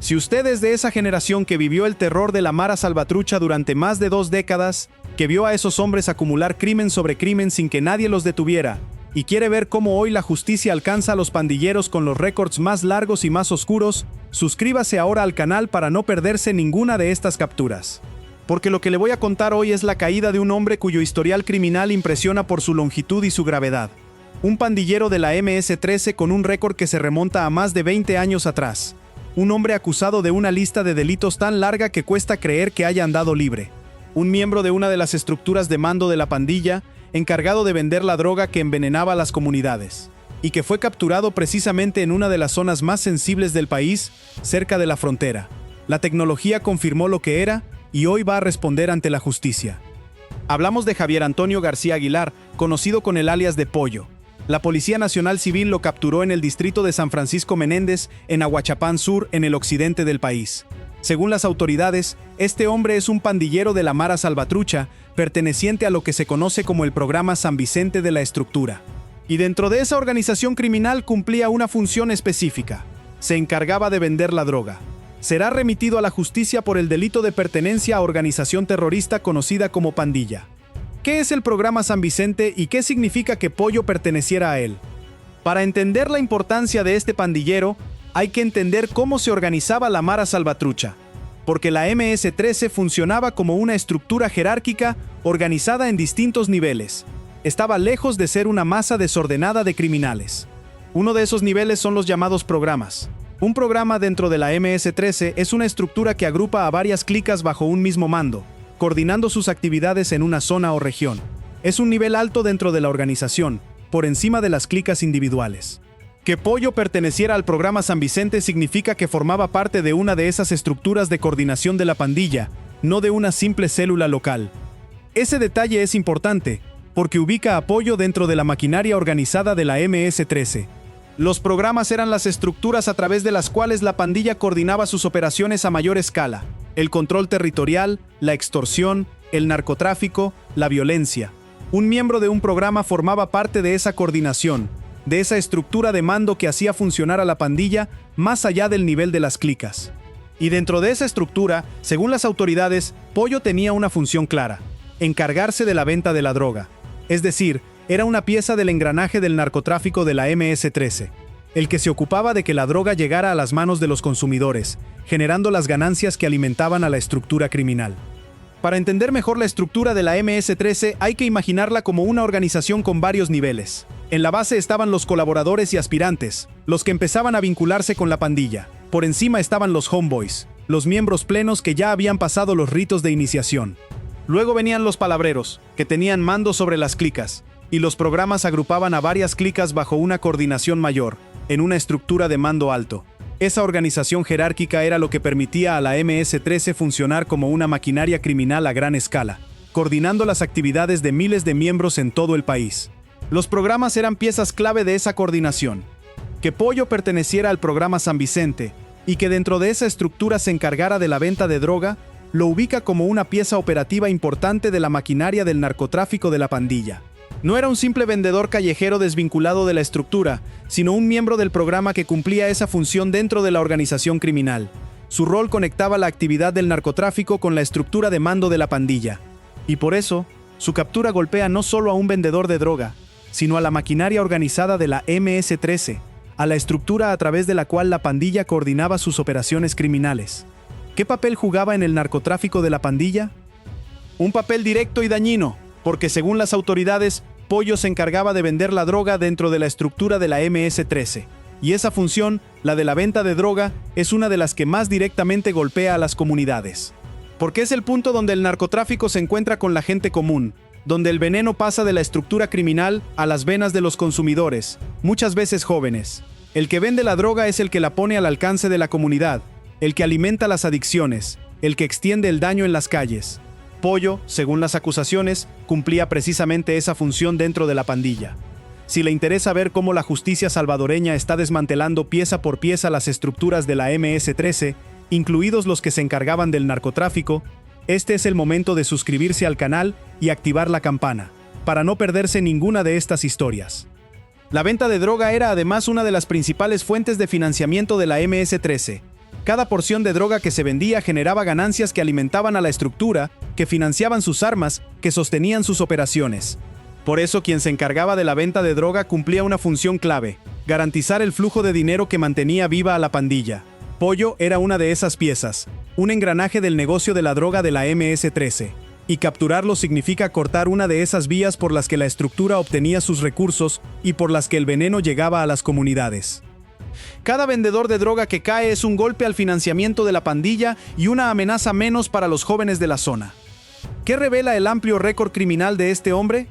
Si usted es de esa generación que vivió el terror de la Mara Salvatrucha durante más de 2 décadas, que vio a esos hombres acumular crimen sobre crimen sin que nadie los detuviera, y quiere ver cómo hoy la justicia alcanza a los pandilleros con los récords más largos y más oscuros, suscríbase ahora al canal para no perderse ninguna de estas capturas. Porque lo que le voy a contar hoy es la caída de un hombre cuyo historial criminal impresiona por su longitud y su gravedad. Un pandillero de la MS-13 con un récord que se remonta a más de 20 años atrás. Un hombre acusado de una lista de delitos tan larga que cuesta creer que haya andado libre. Un miembro de una de las estructuras de mando de la pandilla, encargado de vender la droga que envenenaba a las comunidades, y que fue capturado precisamente en una de las zonas más sensibles del país, cerca de la frontera. La tecnología confirmó lo que era, y hoy va a responder ante la justicia. Hablamos de Javier Antonio García Aguilar, conocido con el alias de Pollo. La Policía Nacional Civil lo capturó en el distrito de San Francisco Menéndez, en Ahuachapán Sur, en el occidente del país. Según las autoridades, este hombre es un pandillero de la Mara Salvatrucha, perteneciente a lo que se conoce como el programa San Vicente de la Estructura. Y dentro de esa organización criminal cumplía una función específica. Se encargaba de vender la droga. Será remitido a la justicia por el delito de pertenencia a organización terrorista conocida como pandilla. ¿Qué es el programa San Vicente y qué significa que Pollo perteneciera a él? Para entender la importancia de este pandillero, hay que entender cómo se organizaba la Mara Salvatrucha, porque la MS-13 funcionaba como una estructura jerárquica organizada en distintos niveles. Estaba lejos de ser una masa desordenada de criminales. Uno de esos niveles son los llamados programas. Un programa dentro de la MS-13 es una estructura que agrupa a varias clicas bajo un mismo mando, coordinando sus actividades en una zona o región. Es un nivel alto dentro de la organización, por encima de las clicas individuales. Que Pollo perteneciera al programa San Vicente significa que formaba parte de una de esas estructuras de coordinación de la pandilla, no de una simple célula local. Ese detalle es importante, porque ubica a Pollo dentro de la maquinaria organizada de la MS-13. Los programas eran las estructuras a través de las cuales la pandilla coordinaba sus operaciones a mayor escala: el control territorial, la extorsión, el narcotráfico, la violencia. Un miembro de un programa formaba parte de esa coordinación, de esa estructura de mando que hacía funcionar a la pandilla más allá del nivel de las clicas. Y dentro de esa estructura, según las autoridades, Pollo tenía una función clara: encargarse de la venta de la droga. Es decir, era una pieza del engranaje del narcotráfico de la MS-13, el que se ocupaba de que la droga llegara a las manos de los consumidores, generando las ganancias que alimentaban a la estructura criminal. Para entender mejor la estructura de la MS-13 hay que imaginarla como una organización con varios niveles. En la base estaban los colaboradores y aspirantes, los que empezaban a vincularse con la pandilla. Por encima estaban los homeboys, los miembros plenos que ya habían pasado los ritos de iniciación. Luego venían los palabreros, que tenían mando sobre las clicas, y los programas agrupaban a varias clicas bajo una coordinación mayor, en una estructura de mando alto. Esa organización jerárquica era lo que permitía a la MS-13 funcionar como una maquinaria criminal a gran escala, coordinando las actividades de miles de miembros en todo el país. Los programas eran piezas clave de esa coordinación. Que Pollo perteneciera al programa San Vicente, y que dentro de esa estructura se encargara de la venta de droga, lo ubica como una pieza operativa importante de la maquinaria del narcotráfico de la pandilla. No era un simple vendedor callejero desvinculado de la estructura, sino un miembro del programa que cumplía esa función dentro de la organización criminal. Su rol conectaba la actividad del narcotráfico con la estructura de mando de la pandilla. Y por eso, su captura golpea no solo a un vendedor de droga, sino a la maquinaria organizada de la MS-13, a la estructura a través de la cual la pandilla coordinaba sus operaciones criminales. ¿Qué papel jugaba en el narcotráfico de la pandilla? Un papel directo y dañino, porque según las autoridades, Pollo se encargaba de vender la droga dentro de la estructura de la MS-13. Y esa función, la de la venta de droga, es una de las que más directamente golpea a las comunidades. Porque es el punto donde el narcotráfico se encuentra con la gente común, donde el veneno pasa de la estructura criminal a las venas de los consumidores, muchas veces jóvenes. El que vende la droga es el que la pone al alcance de la comunidad, el que alimenta las adicciones, el que extiende el daño en las calles. Pollo, según las acusaciones, cumplía precisamente esa función dentro de la pandilla. Si le interesa ver cómo la justicia salvadoreña está desmantelando pieza por pieza las estructuras de la MS-13, incluidos los que se encargaban del narcotráfico, este es el momento de suscribirse al canal y activar la campana, para no perderse ninguna de estas historias. La venta de droga era además una de las principales fuentes de financiamiento de la MS-13. Cada porción de droga que se vendía generaba ganancias que alimentaban a la estructura, que financiaban sus armas, que sostenían sus operaciones. Por eso quien se encargaba de la venta de droga cumplía una función clave: garantizar el flujo de dinero que mantenía viva a la pandilla. Pollo era una de esas piezas, un engranaje del negocio de la droga de la MS-13. Y capturarlo significa cortar una de esas vías por las que la estructura obtenía sus recursos y por las que el veneno llegaba a las comunidades. Cada vendedor de droga que cae es un golpe al financiamiento de la pandilla y una amenaza menos para los jóvenes de la zona. ¿Qué revela el amplio récord criminal de este hombre?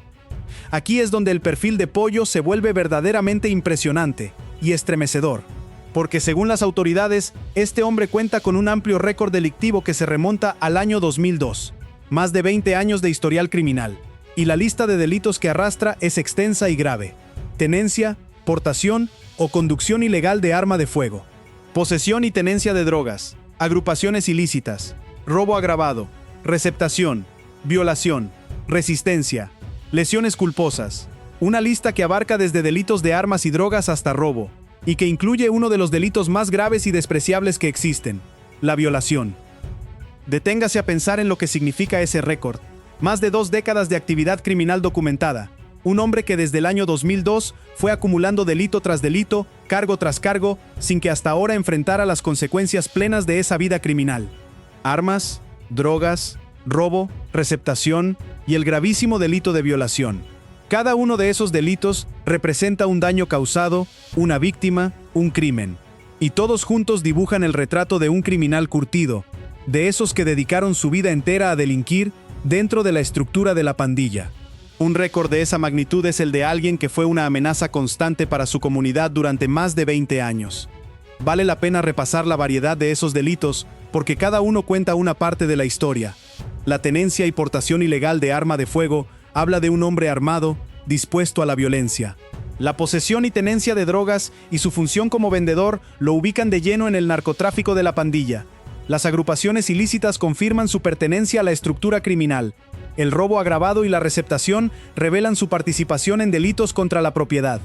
Aquí es donde el perfil de Pollo se vuelve verdaderamente impresionante y estremecedor, porque según las autoridades, este hombre cuenta con un amplio récord delictivo que se remonta al año 2002, más de 20 años de historial criminal, y la lista de delitos que arrastra es extensa y grave: tenencia, portación o conducción ilegal de arma de fuego, posesión y tenencia de drogas, agrupaciones ilícitas, robo agravado, receptación, violación, resistencia, lesiones culposas, una lista que abarca desde delitos de armas y drogas hasta robo, y que incluye uno de los delitos más graves y despreciables que existen: la violación. Deténgase a pensar en lo que significa ese récord: más de 2 décadas de actividad criminal documentada. Un hombre que desde el año 2002 fue acumulando delito tras delito, cargo tras cargo, sin que hasta ahora enfrentara las consecuencias plenas de esa vida criminal. Armas, drogas, robo, receptación y el gravísimo delito de violación. Cada uno de esos delitos representa un daño causado, una víctima, un crimen. Y todos juntos dibujan el retrato de un criminal curtido, de esos que dedicaron su vida entera a delinquir dentro de la estructura de la pandilla. Un récord de esa magnitud es el de alguien que fue una amenaza constante para su comunidad durante más de 20 años. Vale la pena repasar la variedad de esos delitos, porque cada uno cuenta una parte de la historia. La tenencia y portación ilegal de arma de fuego habla de un hombre armado, dispuesto a la violencia. La posesión y tenencia de drogas y su función como vendedor lo ubican de lleno en el narcotráfico de la pandilla. Las agrupaciones ilícitas confirman su pertenencia a la estructura criminal. El robo agravado y la receptación revelan su participación en delitos contra la propiedad.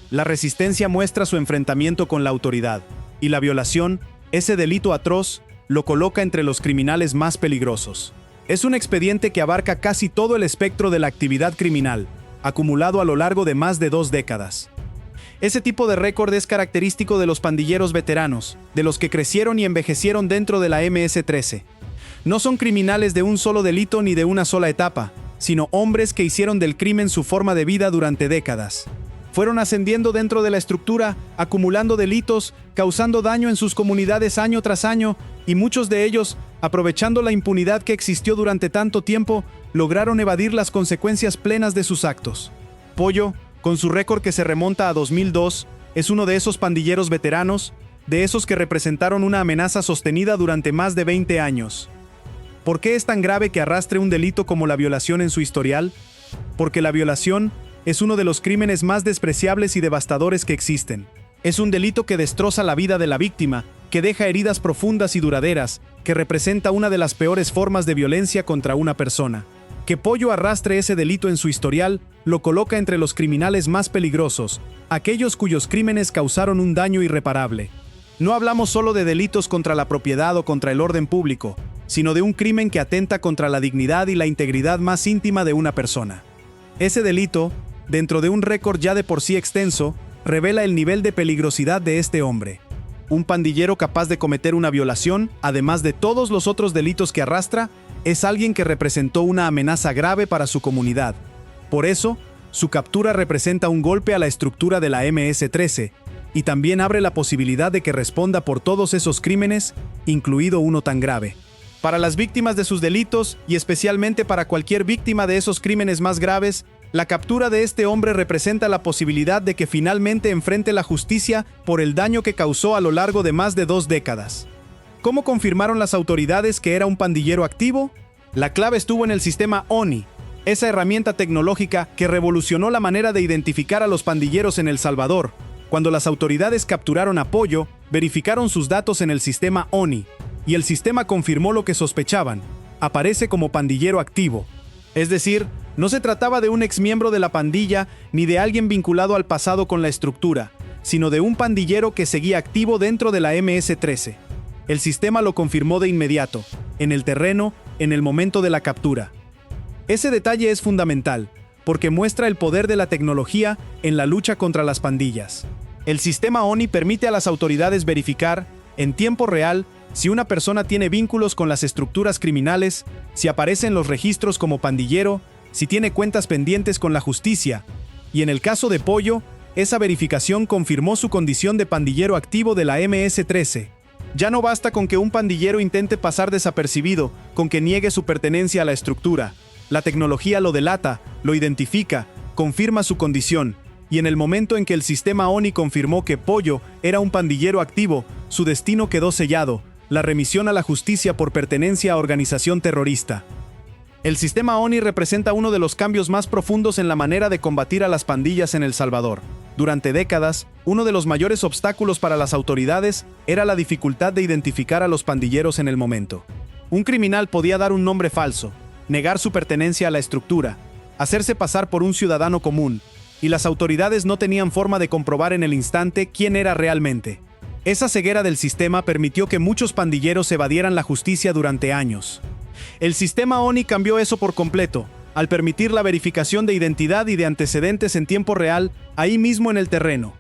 La resistencia muestra su enfrentamiento con la autoridad. Y la violación, ese delito atroz, lo coloca entre los criminales más peligrosos. Es un expediente que abarca casi todo el espectro de la actividad criminal, acumulado a lo largo de más de 2 décadas. Ese tipo de récord es característico de los pandilleros veteranos, de los que crecieron y envejecieron dentro de la MS-13. No son criminales de un solo delito ni de una sola etapa, sino hombres que hicieron del crimen su forma de vida durante décadas. Fueron ascendiendo dentro de la estructura, acumulando delitos, causando daño en sus comunidades año tras año, y muchos de ellos, aprovechando la impunidad que existió durante tanto tiempo, lograron evadir las consecuencias plenas de sus actos. Pollo, con su récord que se remonta a 2002, es uno de esos pandilleros veteranos, de esos que representaron una amenaza sostenida durante más de 20 años. ¿Por qué es tan grave que arrastre un delito como la violación en su historial? Porque la violación es uno de los crímenes más despreciables y devastadores que existen. Es un delito que destroza la vida de la víctima, que deja heridas profundas y duraderas, que representa una de las peores formas de violencia contra una persona. Que Pollo arrastre ese delito en su historial lo coloca entre los criminales más peligrosos, aquellos cuyos crímenes causaron un daño irreparable. No hablamos solo de delitos contra la propiedad o contra el orden público, sino de un crimen que atenta contra la dignidad y la integridad más íntima de una persona. Ese delito, dentro de un récord ya de por sí extenso, revela el nivel de peligrosidad de este hombre. Un pandillero capaz de cometer una violación, además de todos los otros delitos que arrastra, es alguien que representó una amenaza grave para su comunidad. Por eso, su captura representa un golpe a la estructura de la MS-13, y también abre la posibilidad de que responda por todos esos crímenes, incluido uno tan grave. Para las víctimas de sus delitos, y especialmente para cualquier víctima de esos crímenes más graves, la captura de este hombre representa la posibilidad de que finalmente enfrente la justicia por el daño que causó a lo largo de más de 2 décadas. ¿Cómo confirmaron las autoridades que era un pandillero activo? La clave estuvo en el sistema ONI, esa herramienta tecnológica que revolucionó la manera de identificar a los pandilleros en El Salvador. Cuando las autoridades capturaron a Pollo, verificaron sus datos en el sistema ONI, y el sistema confirmó lo que sospechaban: aparece como pandillero activo. Es decir, no se trataba de un exmiembro de la pandilla ni de alguien vinculado al pasado con la estructura, sino de un pandillero que seguía activo dentro de la MS-13. El sistema lo confirmó de inmediato, en el terreno, en el momento de la captura. Ese detalle es fundamental, porque muestra el poder de la tecnología en la lucha contra las pandillas. El sistema ONI permite a las autoridades verificar, en tiempo real, si una persona tiene vínculos con las estructuras criminales, si aparece en los registros como pandillero, si tiene cuentas pendientes con la justicia, y en el caso de Pollo, esa verificación confirmó su condición de pandillero activo de la MS-13. Ya no basta con que un pandillero intente pasar desapercibido, con que niegue su pertenencia a la estructura. La tecnología lo delata, lo identifica, confirma su condición, y en el momento en que el sistema ONI confirmó que Pollo era un pandillero activo, su destino quedó sellado, la remisión a la justicia por pertenencia a organización terrorista. El sistema ONI representa uno de los cambios más profundos en la manera de combatir a las pandillas en El Salvador. Durante décadas, uno de los mayores obstáculos para las autoridades era la dificultad de identificar a los pandilleros en el momento. Un criminal podía dar un nombre falso, negar su pertenencia a la estructura, hacerse pasar por un ciudadano común, y las autoridades no tenían forma de comprobar en el instante quién era realmente. Esa ceguera del sistema permitió que muchos pandilleros evadieran la justicia durante años. El sistema ONI cambió eso por completo, al permitir la verificación de identidad y de antecedentes en tiempo real, ahí mismo en el terreno.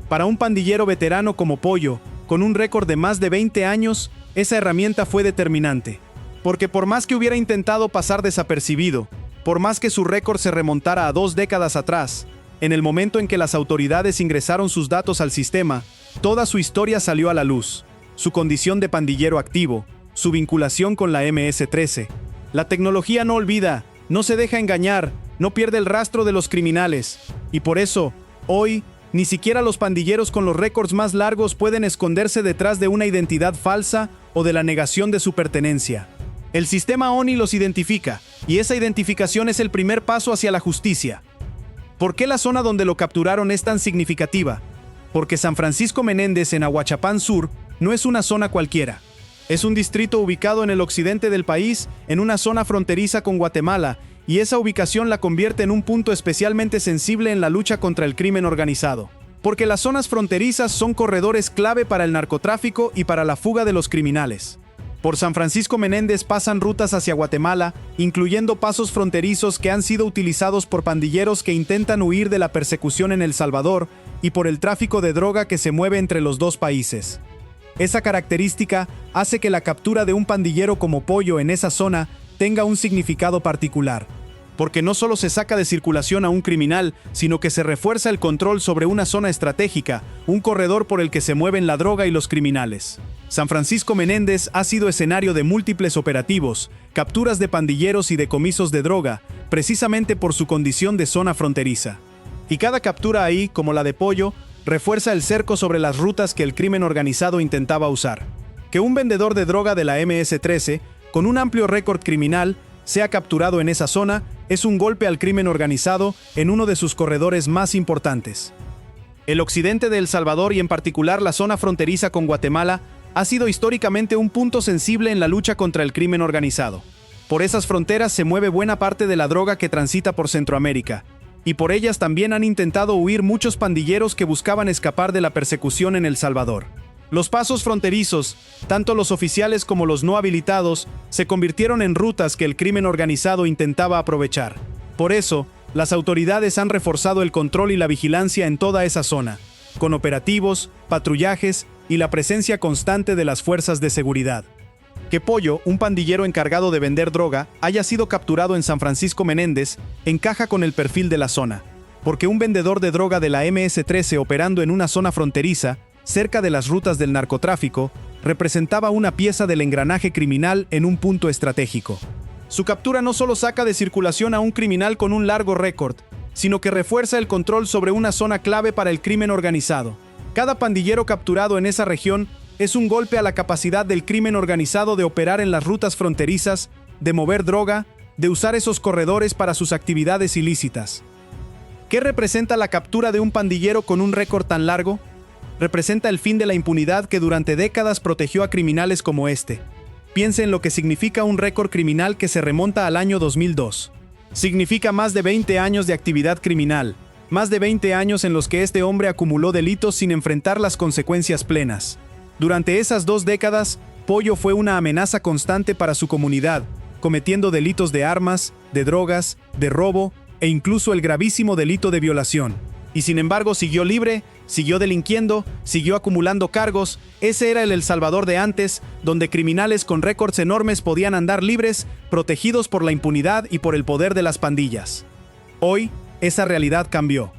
Para un pandillero veterano como Pollo, con un récord de más de 20 años, esa herramienta fue determinante. Porque por más que hubiera intentado pasar desapercibido, por más que su récord se remontara a 2 décadas atrás, en el momento en que las autoridades ingresaron sus datos al sistema, toda su historia salió a la luz. Su condición de pandillero activo, su vinculación con la MS-13. La tecnología no olvida, no se deja engañar, no pierde el rastro de los criminales. Y por eso, hoy, ni siquiera los pandilleros con los récords más largos pueden esconderse detrás de una identidad falsa o de la negación de su pertenencia. El sistema ONI los identifica, y esa identificación es el primer paso hacia la justicia. ¿Por qué la zona donde lo capturaron es tan significativa? Porque San Francisco Menéndez en Ahuachapán Sur no es una zona cualquiera. Es un distrito ubicado en el occidente del país, en una zona fronteriza con Guatemala, y esa ubicación la convierte en un punto especialmente sensible en la lucha contra el crimen organizado. Porque las zonas fronterizas son corredores clave para el narcotráfico y para la fuga de los criminales. Por San Francisco Menéndez pasan rutas hacia Guatemala, incluyendo pasos fronterizos que han sido utilizados por pandilleros que intentan huir de la persecución en El Salvador y por el tráfico de droga que se mueve entre los dos países. Esa característica hace que la captura de un pandillero como Pollo en esa zona tenga un significado particular, porque no solo se saca de circulación a un criminal, sino que se refuerza el control sobre una zona estratégica, un corredor por el que se mueven la droga y los criminales. San Francisco Menéndez ha sido escenario de múltiples operativos, capturas de pandilleros y decomisos de droga, precisamente por su condición de zona fronteriza. Y cada captura ahí, como la de Pollo, refuerza el cerco sobre las rutas que el crimen organizado intentaba usar. Que un vendedor de droga de la MS-13, con un amplio récord criminal, sea capturado en esa zona, es un golpe al crimen organizado en uno de sus corredores más importantes. El occidente de El Salvador y en particular la zona fronteriza con Guatemala ha sido históricamente un punto sensible en la lucha contra el crimen organizado. Por esas fronteras se mueve buena parte de la droga que transita por Centroamérica, y por ellas también han intentado huir muchos pandilleros que buscaban escapar de la persecución en El Salvador. Los pasos fronterizos, tanto los oficiales como los no habilitados, se convirtieron en rutas que el crimen organizado intentaba aprovechar. Por eso, las autoridades han reforzado el control y la vigilancia en toda esa zona, con operativos, patrullajes y la presencia constante de las fuerzas de seguridad. Que Pollo, un pandillero encargado de vender droga, haya sido capturado en San Francisco Menéndez, encaja con el perfil de la zona, porque un vendedor de droga de la MS-13 operando en una zona fronteriza, cerca de las rutas del narcotráfico, representaba una pieza del engranaje criminal en un punto estratégico. Su captura no solo saca de circulación a un criminal con un largo récord, sino que refuerza el control sobre una zona clave para el crimen organizado. Cada pandillero capturado en esa región es un golpe a la capacidad del crimen organizado de operar en las rutas fronterizas, de mover droga, de usar esos corredores para sus actividades ilícitas. ¿Qué representa la captura de un pandillero con un récord tan largo? Representa el fin de la impunidad que durante décadas protegió a criminales como este. Piense en lo que significa un récord criminal que se remonta al año 2002. Significa más de 20 años de actividad criminal, más de 20 años en los que este hombre acumuló delitos sin enfrentar las consecuencias plenas. Durante esas 2 décadas, Pollo fue una amenaza constante para su comunidad, cometiendo delitos de armas, de drogas, de robo e incluso el gravísimo delito de violación. Y sin embargo siguió libre, siguió delinquiendo, siguió acumulando cargos. Ese era el Salvador de antes, donde criminales con récords enormes podían andar libres, protegidos por la impunidad y por el poder de las pandillas. Hoy, esa realidad cambió.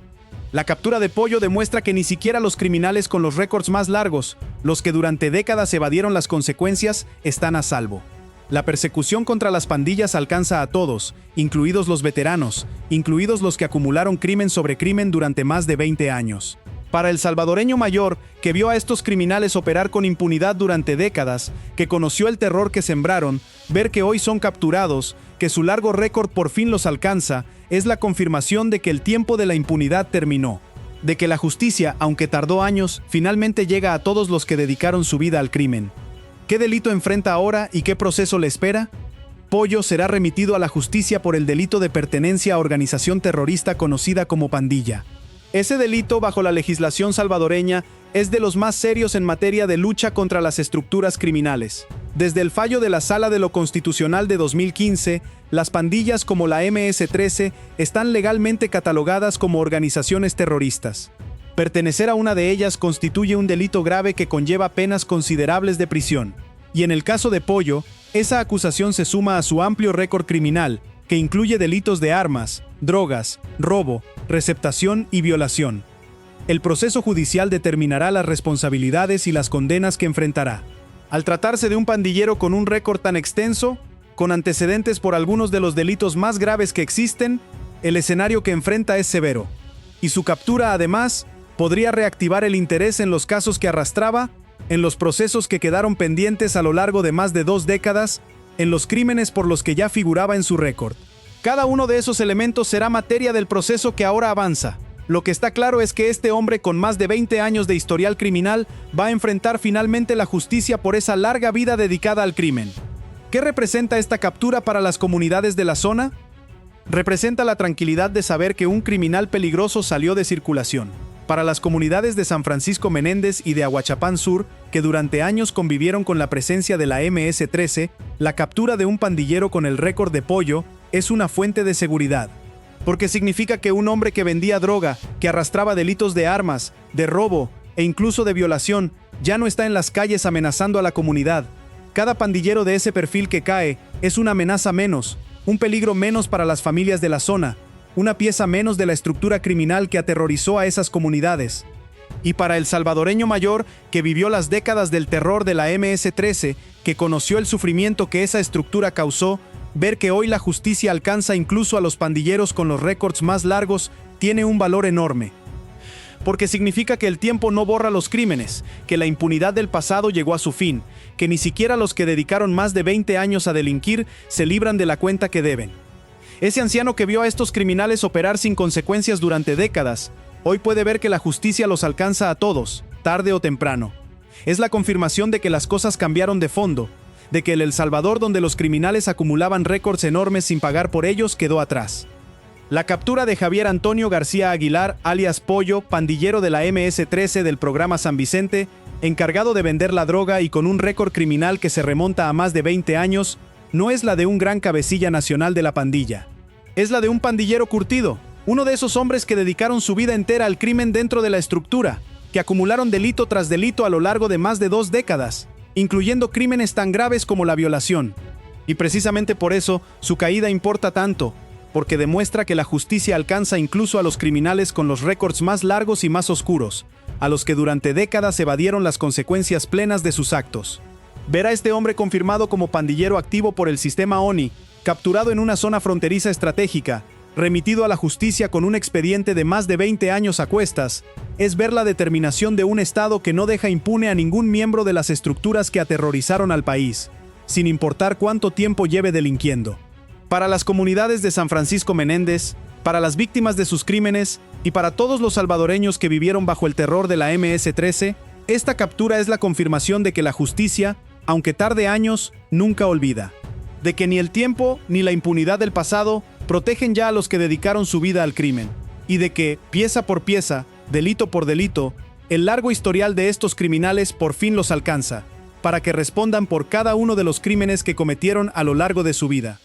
La captura de Pollo demuestra que ni siquiera los criminales con los récords más largos, los que durante décadas evadieron las consecuencias, están a salvo. La persecución contra las pandillas alcanza a todos, incluidos los veteranos, incluidos los que acumularon crimen sobre crimen durante más de 20 años. Para el salvadoreño mayor, que vio a estos criminales operar con impunidad durante décadas, que conoció el terror que sembraron, ver que hoy son capturados, que su largo récord por fin los alcanza, es la confirmación de que el tiempo de la impunidad terminó. De que la justicia, aunque tardó años, finalmente llega a todos los que dedicaron su vida al crimen. ¿Qué delito enfrenta ahora y qué proceso le espera? Pollo será remitido a la justicia por el delito de pertenencia a organización terrorista conocida como pandilla. Ese delito, bajo la legislación salvadoreña, es de los más serios en materia de lucha contra las estructuras criminales. Desde el fallo de la Sala de lo Constitucional de 2015, las pandillas como la MS-13 están legalmente catalogadas como organizaciones terroristas. Pertenecer a una de ellas constituye un delito grave que conlleva penas considerables de prisión. Y en el caso de Pollo, esa acusación se suma a su amplio récord criminal, que incluye delitos de armas, drogas, robo, receptación y violación. El proceso judicial determinará las responsabilidades y las condenas que enfrentará. Al tratarse de un pandillero con un récord tan extenso, con antecedentes por algunos de los delitos más graves que existen, el escenario que enfrenta es severo. Y su captura, además, podría reactivar el interés en los casos que arrastraba, en los procesos que quedaron pendientes a lo largo de más de 2 décadas, en los crímenes por los que ya figuraba en su récord. Cada uno de esos elementos será materia del proceso que ahora avanza. Lo que está claro es que este hombre con más de 20 años de historial criminal va a enfrentar finalmente la justicia por esa larga vida dedicada al crimen. ¿Qué representa esta captura para las comunidades de la zona? Representa la tranquilidad de saber que un criminal peligroso salió de circulación. Para las comunidades de San Francisco Menéndez y de Ahuachapán Sur, que durante años convivieron con la presencia de la MS-13, la captura de un pandillero con el récord de Pollo es una fuente de seguridad. Porque significa que un hombre que vendía droga, que arrastraba delitos de armas, de robo e incluso de violación, ya no está en las calles amenazando a la comunidad. Cada pandillero de ese perfil que cae es una amenaza menos, un peligro menos para las familias de la zona, una pieza menos de la estructura criminal que aterrorizó a esas comunidades. Y para el salvadoreño mayor, que vivió las décadas del terror de la MS-13, que conoció el sufrimiento que esa estructura causó, ver que hoy la justicia alcanza incluso a los pandilleros con los récords más largos tiene un valor enorme. Porque significa que el tiempo no borra los crímenes, que la impunidad del pasado llegó a su fin, que ni siquiera los que dedicaron más de 20 años a delinquir se libran de la cuenta que deben. Ese anciano que vio a estos criminales operar sin consecuencias durante décadas, hoy puede ver que la justicia los alcanza a todos, tarde o temprano. Es la confirmación de que las cosas cambiaron de fondo, de que El Salvador, donde los criminales acumulaban récords enormes sin pagar por ellos, quedó atrás. La captura de Javier Antonio García Aguilar, alias Pollo, pandillero de la MS-13 del programa San Vicente, encargado de vender la droga y con un récord criminal que se remonta a más de 20 años, no es la de un gran cabecilla nacional de la pandilla. Es la de un pandillero curtido, uno de esos hombres que dedicaron su vida entera al crimen dentro de la estructura, que acumularon delito tras delito a lo largo de más de 2 décadas, incluyendo crímenes tan graves como la violación. Y precisamente por eso, su caída importa tanto, porque demuestra que la justicia alcanza incluso a los criminales con los récords más largos y más oscuros, a los que durante décadas evadieron las consecuencias plenas de sus actos. Ver a este hombre confirmado como pandillero activo por el sistema ONI, capturado en una zona fronteriza estratégica, remitido a la justicia con un expediente de más de 20 años a cuestas, es ver la determinación de un Estado que no deja impune a ningún miembro de las estructuras que aterrorizaron al país, sin importar cuánto tiempo lleve delinquiendo. Para las comunidades de San Francisco Menéndez, para las víctimas de sus crímenes y para todos los salvadoreños que vivieron bajo el terror de la MS-13, esta captura es la confirmación de que la justicia, aunque tarde años, nunca olvida. De que ni el tiempo ni la impunidad del pasado protegen ya a los que dedicaron su vida al crimen. Y de que, pieza por pieza, delito por delito, el largo historial de estos criminales por fin los alcanza. para que respondan por cada uno de los crímenes que cometieron a lo largo de su vida.